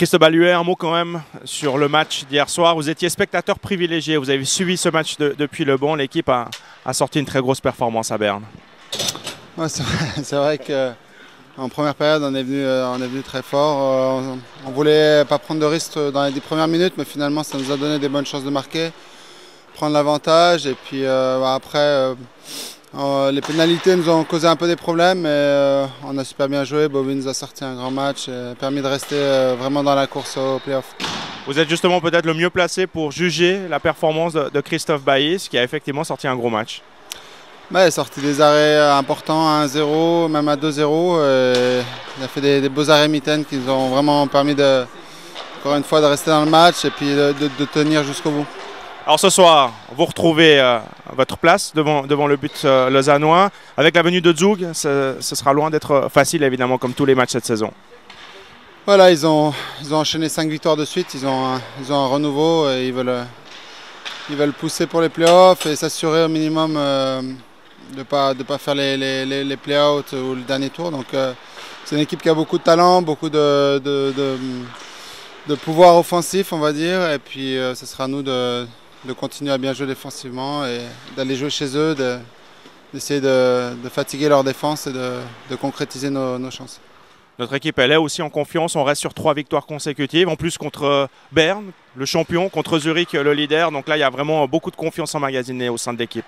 Christophe Baluet, un mot quand même sur le match d'hier soir. Vous étiez spectateur privilégié, vous avez suivi ce match depuis le banc. L'équipe a sorti une très grosse performance à Berne. Ouais, c'est vrai qu'en première période, on est venu très fort. On ne voulait pas prendre de risques dans les 10 premières minutes, mais finalement, ça nous a donné des bonnes chances de marquer, prendre l'avantage. Et puis après, les pénalités nous ont causé un peu des problèmes, mais on a super bien joué. Bobby nous a sorti un grand match et permis de rester vraiment dans la course au play-off. Vous êtes justement peut-être le mieux placé pour juger la performance de Christophe Baïs, qui a effectivement sorti un gros match. Il a sorti des arrêts importants à 1-0, même à 2-0. Il a fait des beaux arrêts mitaines qui nous ont vraiment permis, encore une fois, de rester dans le match et puis de tenir jusqu'au bout. Alors ce soir, vous retrouvez votre place devant le but lausannois. Avec la venue de Zug, ce sera loin d'être facile, évidemment, comme tous les matchs cette saison. Voilà, ils ont enchaîné 5 victoires de suite. Ils ont un renouveau et ils veulent pousser pour les playoffs et s'assurer au minimum de ne pas faire les play-outs ou le dernier tour. Donc c'est une équipe qui a beaucoup de talent, beaucoup de pouvoir offensif, on va dire. Et puis ce sera à nous de continuer à bien jouer défensivement et d'aller jouer chez eux, d'essayer de fatiguer leur défense et de concrétiser nos chances. Notre équipe, elle est aussi en confiance. On reste sur 3 victoires consécutives. En plus contre Berne, le champion, contre Zurich, le leader. Donc là, il y a vraiment beaucoup de confiance emmagasinée au sein de l'équipe.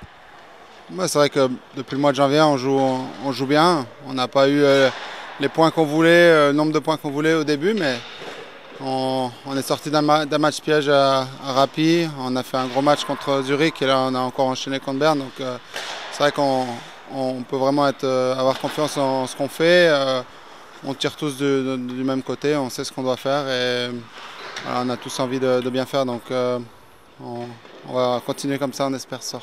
Ouais, c'est vrai que depuis le mois de janvier, on joue bien. On n'a pas eu les points qu'on voulait, le nombre de points qu'on voulait au début, mais on est sorti d'un match piège à Rappi. On a fait un gros match contre Zurich et là, on a encore enchaîné contre Berne. Donc c'est vrai qu'on peut vraiment avoir confiance en ce qu'on fait. On tire tous du même côté, on sait ce qu'on doit faire et voilà, on a tous envie de bien faire. Donc on va continuer comme ça, on espère ça.